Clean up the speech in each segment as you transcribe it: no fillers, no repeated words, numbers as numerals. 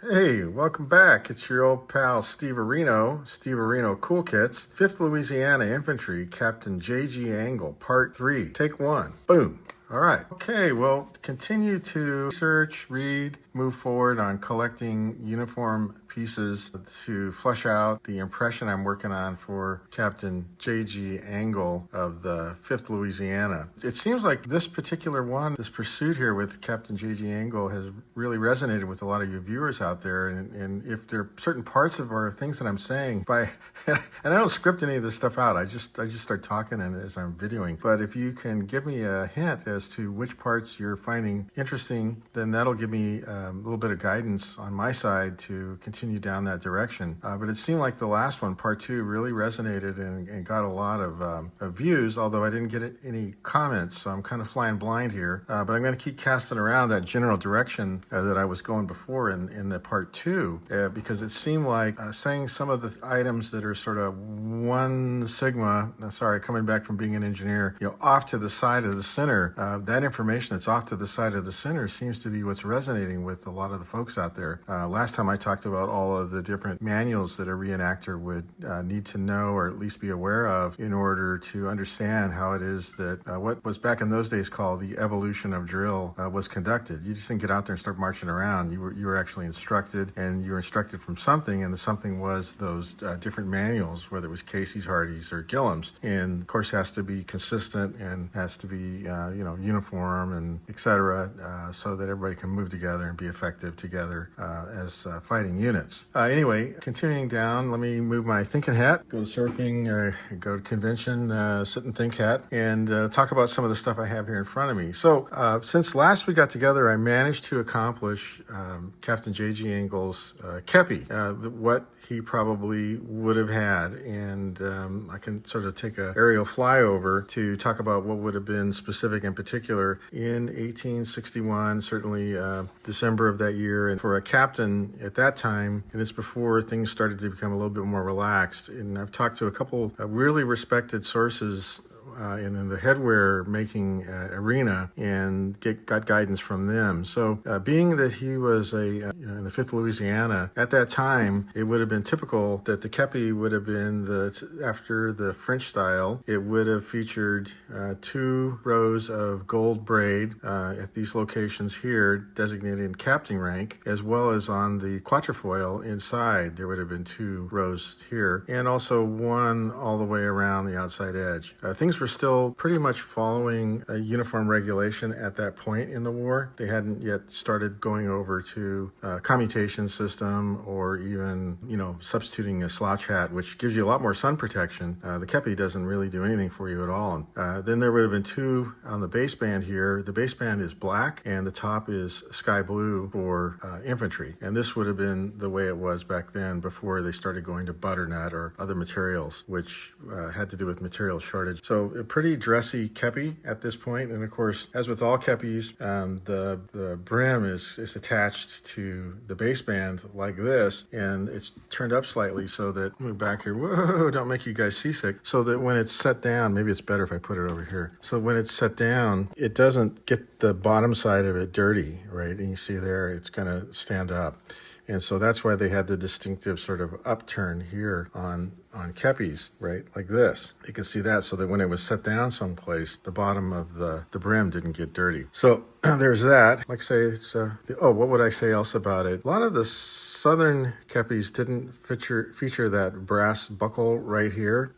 Hey, welcome back. It's your old pal Steve Areno Cool Kits, 5th Louisiana Infantry, Captain J.G. Angell, Part 3, Take 1. Boom. All right. Okay, well, continue to research, read, move forward on collecting uniform pieces to flesh out the impression I'm working on for Captain J.G. Angell of the 5th Louisiana. It seems like this particular one, this pursuit here with Captain J.G. Angell has really resonated with a lot of you viewers out there. And if there are certain parts of or things that I'm saying and I don't script any of this stuff out, I just start talking and as I'm videoing. But if you can give me a hint as to which parts you're finding interesting, then that'll give me a little bit of guidance on my side to continue down that direction. But it seemed like the last one, part 2, really resonated and got a lot of views, although I didn't get any comments, so I'm kind of flying blind here. But I'm going to keep casting around that general direction that I was going before in the part 2, because it seemed like saying some of the items that are sort of one sigma, coming back from being an engineer, off to the side of the center, that information that's off to the side of the center seems to be what's resonating with a lot of the folks out there. Last time I talked about all of the different manuals that a reenactor would need to know or at least be aware of in order to understand how it is that what was back in those days called the evolution of drill was conducted. You just didn't get out there and start marching around. You were actually instructed, and you were instructed from something, and the something was those different manuals, whether it was Casey's, Hardy's, or Gillham's. And of course has to be consistent and has to be uniform and etc., so that everybody can move together and be effective together as fighting units. Anyway, continuing down, let me move my thinking hat, go to surfing, go to convention, sit and think hat, and talk about some of the stuff I have here in front of me. So since last we got together, I managed to accomplish Captain J.G. Angell's kepi, what he probably would have had. And I can sort of take an aerial flyover to talk about what would have been specific in particular in 1861, certainly December of that year. And for a captain at that time, and it's before things started to become a little bit more relaxed. And I've talked to a couple of really respected sources in the headwear making arena and got guidance from them. So being that he was in the 5th Louisiana, at that time, it would have been typical that the kepi would have been after the French style. It would have featured 2 rows of gold braid at these locations here, designated in captain rank, as well as on the quatrefoil inside. There would have been 2 rows here, and also 1 all the way around the outside edge. Things were still pretty much following a uniform regulation at that point in the war. They hadn't yet started going over to a commutation system or even, substituting a slouch hat, which gives you a lot more sun protection. The kepi doesn't really do anything for you at all. Then there would have been 2 on the baseband here. The baseband is black and the top is sky blue for infantry. And this would have been the way it was back then before they started going to butternut or other materials, which had to do with material shortage. So a pretty dressy kepi at this point. And of course, as with all kepis, the brim is attached to the baseband like this, and it's turned up slightly so that, move back here, whoa, don't make you guys seasick, so that when it's set down, maybe it's better if I put it over here. So when it's set down, it doesn't get the bottom side of it dirty, right? And you see there, it's going to stand up. And so that's why they had the distinctive sort of upturn here on kepis, right, like this. You can see that, so that when it was set down someplace, the bottom of the brim didn't get dirty. So there's that. Like I say, it's what would I say else about it? A lot of the southern kepis didn't feature that brass buckle right here.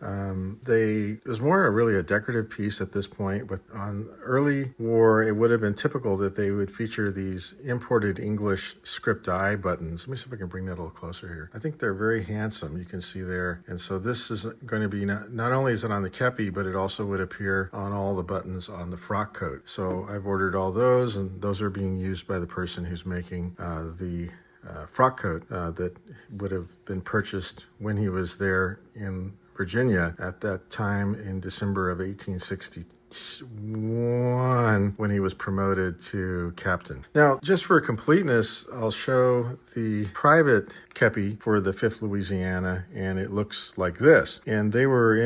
It was more really a decorative piece at this point, but on early war, it would have been typical that they would feature these imported English script eye buttons. Let me see if I can bring that a little closer here. I think they're very handsome. You can see there. And so this is going to be, not only is it on the kepi, but it also would appear on all the buttons on the frock coat. So I've ordered all those, and those are being used by the person who's making the frock coat that would have been purchased when he was there in Virginia at that time in December of 1861 when he was promoted to captain. Now, just for completeness, I'll show the private kepi for the 5th Louisiana, and it looks like this. And they were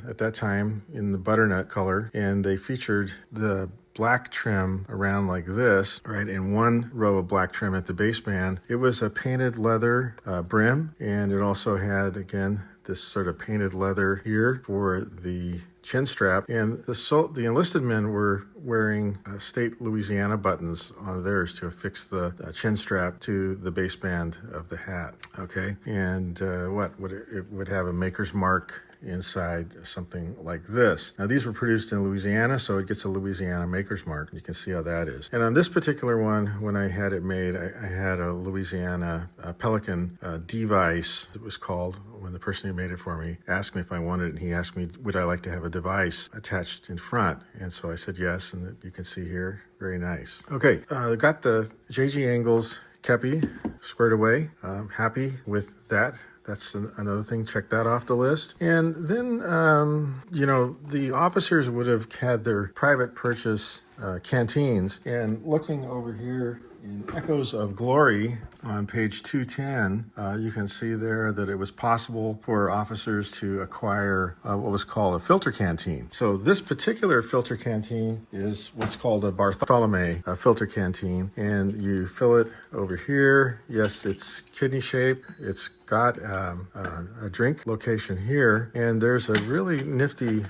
at that time, in the butternut color, and they featured the black trim around like this, right, and one row of black trim at the baseband. It was a painted leather brim, and it also had, again, this sort of painted leather here for the chin strap, and the enlisted men were wearing state Louisiana buttons on theirs to affix the chin strap to the baseband of the hat. Okay, and it would have a maker's mark inside, something like this. Now these were produced in Louisiana, so it gets a Louisiana maker's mark. You can see how that is. And on this particular one, when I had it made, I had a Louisiana Pelican device, it was called, when the person who made it for me asked me if I wanted it, and he asked me, would I like to have a device attached in front? And so I said yes, and you can see here, very nice. Okay, got the J.G. Angell's kepi squared away. I'm happy with that. That's another thing. Check that off the list. And then, the officers would have had their private purchase canteens. And looking over here in Echoes of Glory on page 210, you can see there that it was possible for officers to acquire what was called a filter canteen. So this particular filter canteen is what's called a Bartholomew filter canteen, and you fill it over here. Yes, it's kidney shaped. It's got a drink location here, and there's a really nifty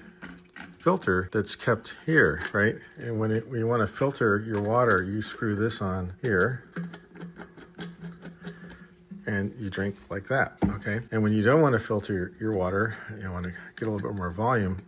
filter that's kept here, right? And when you want to filter your water, you screw this on here and you drink like that, okay? And when you don't want to filter your water, you want to get a little bit more volume,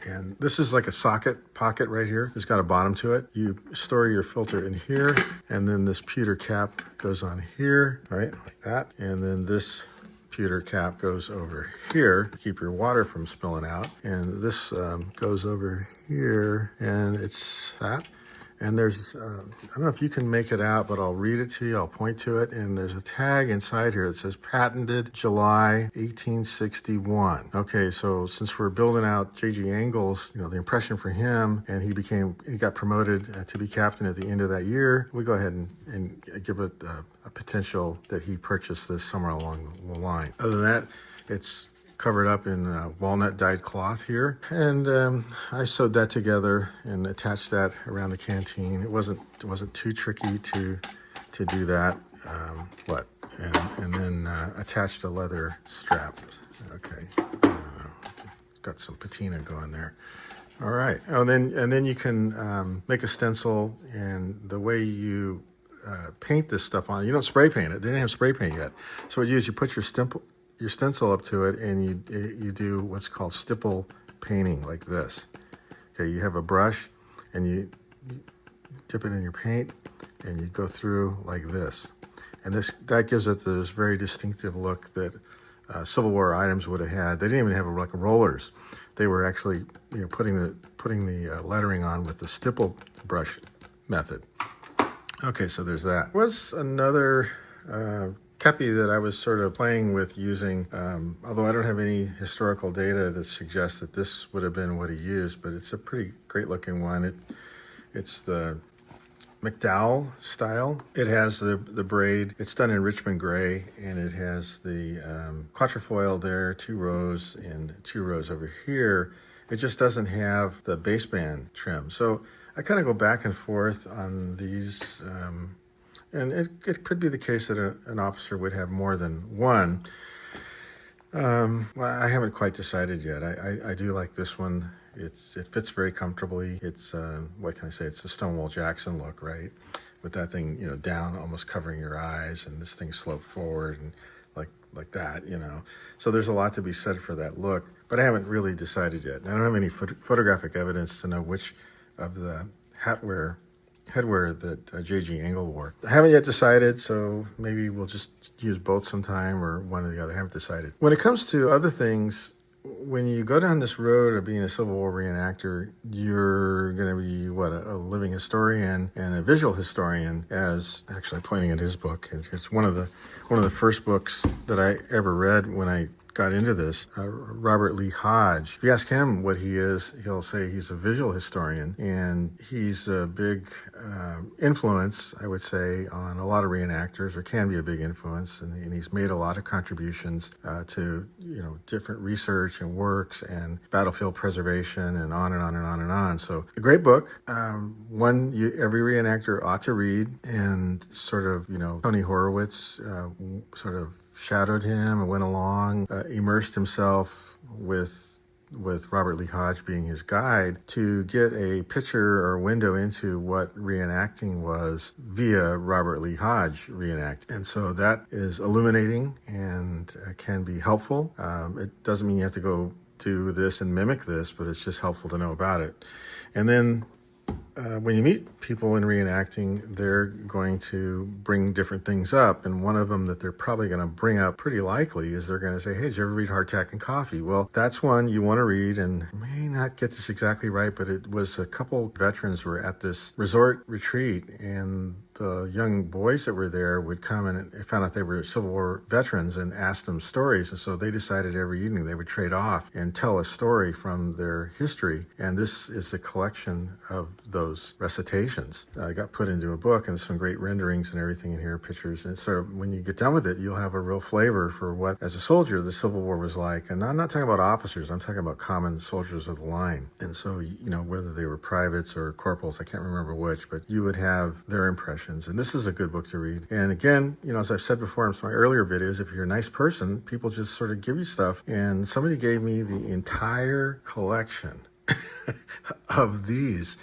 and this is like a socket pocket right here. It's got a bottom to it. You store your filter in here, and then this pewter cap goes on here, right, like that. And then this pewter cap goes over here to keep your water from spilling out. And this goes over here, and it's that. And there's, I don't know if you can make it out, but I'll read it to you. I'll point to it. And there's a tag inside here that says patented July 1861. Okay, so since we're building out J.G. Angell's, the impression for him, and he got promoted to be captain at the end of that year, we go ahead and give it a potential that he purchased this somewhere along the line. Other than that, it's covered up in walnut dyed cloth here, and I sewed that together and attached that around the canteen. It wasn't too tricky to do that. And then attached a leather strap. Okay, got some patina going there. All right. Oh, and then you can make a stencil, and the way you paint this stuff on, you don't spray paint it. They didn't have spray paint yet, so what you do is you put your stencil up to it, and you do what's called stipple painting, like this. Okay, you have a brush, and you dip it in your paint, and you go through like this. And that gives it this very distinctive look that Civil War items would have had. They didn't even have like rollers. They were actually putting the lettering on with the stipple brush method. Okay, so there's that. There was another kepi that I was sort of playing with using, although I don't have any historical data that suggests that this would have been what he used, but it's a pretty great looking one. It's the McDowell style. It has the braid. It's done in Richmond gray, and it has the quatrefoil there, 2 rows, and 2 rows over here. It just doesn't have the baseband trim. So I kind of go back and forth on these, and it could be the case that an officer would have more than one. Well, I haven't quite decided yet. I do like this one. It fits very comfortably. It's, what can I say? It's the Stonewall Jackson look, right? With that thing, down, almost covering your eyes, and this thing sloped forward and like that, So there's a lot to be said for that look, but I haven't really decided yet. I don't have any photographic evidence to know which of the headwear that J.G. Angell wore. I haven't yet decided, so maybe we'll just use both sometime or one or the other. I haven't decided. When it comes to other things, when you go down this road of being a Civil War reenactor, you're going to be, a living historian and a visual historian, as actually pointing at his book. It's one of the first books that I ever read when I got into this, Robert Lee Hodge. If you ask him what he is, he'll say he's a visual historian, and he's a big influence, I would say, on a lot of reenactors, or can be a big influence, and he's made a lot of contributions to different research and works and battlefield preservation and on and on and on and on. So a great book, one every reenactor ought to read, and sort of Tony Horowitz sort of shadowed him and went along, immersed himself with Robert Lee Hodge being his guide to get a picture or window into what reenacting was via Robert Lee Hodge reenact. And so that is illuminating and can be helpful. It doesn't mean you have to go do this and mimic this, but it's just helpful to know about it. And then when you meet people in reenacting, they're going to bring different things up. And one of them that they're probably going to bring up pretty likely is they're going to say, hey, did you ever read Hardtack and Coffee? Well, that's one you want to read, and may not get this exactly right, but it was a couple veterans were at this resort retreat, and the young boys that were there would come and found out they were Civil War veterans and asked them stories. And so they decided every evening they would trade off and tell a story from their history. And this is a collection of those recitations. Got put into a book, and some great renderings and everything in here, pictures. And so when you get done with it, you'll have a real flavor for what, as a soldier, the Civil War was like. And I'm not talking about officers, I'm talking about common soldiers of the line. And so, whether they were privates or corporals, I can't remember which, but you would have their impressions. And this is a good book to read. And again, as I've said before in some of my earlier videos, if you're a nice person, people just sort of give you stuff. And somebody gave me the entire collection of these.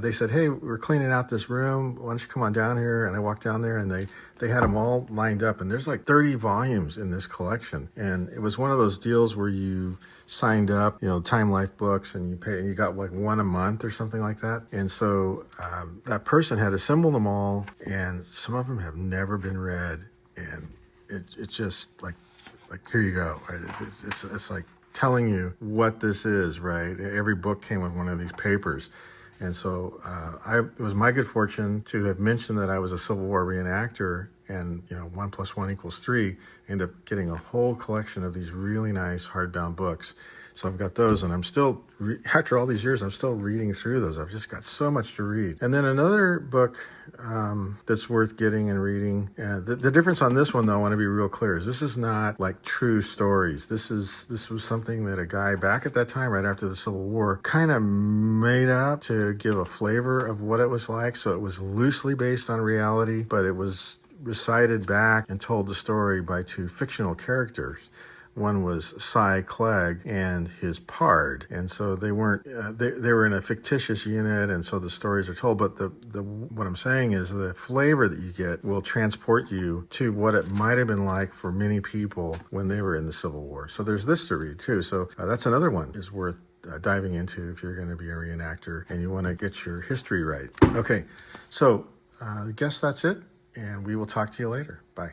They said, hey, we're cleaning out this room. Why don't you come on down here? And I walked down there, and they had them all lined up. And there's like 30 volumes in this collection. And it was one of those deals where you signed up, Time Life books, and you pay, and you got like one a month or something like that. And so that person had assembled them all, and some of them have never been read. And it's just like here you go. Right? It's like telling you what this is, right? Every book came with one of these papers. And so it was my good fortune to have mentioned that I was a Civil War reenactor, and 1 + 1 = 3. Ended up getting a whole collection of these really nice hardbound books. So I've got those, and I'm still, after all these years, I'm still reading through those. I've just got so much to read. And then another book that's worth getting and reading. The difference on this one, though, I want to be real clear, is this is not like true stories. This was something that a guy back at that time, right after the Civil War, kind of made up to give a flavor of what it was like. So it was loosely based on reality, but it was recited back and told the story by two fictional characters. One was Cy Clegg and his pard, and so they weren't. They were in a fictitious unit, and so the stories are told. But what I'm saying is the flavor that you get will transport you to what it might have been like for many people when they were in the Civil War. So there's this to read too. So that's another one is worth diving into if you're going to be a reenactor and you want to get your history right. Okay, so I guess that's it, and we will talk to you later. Bye.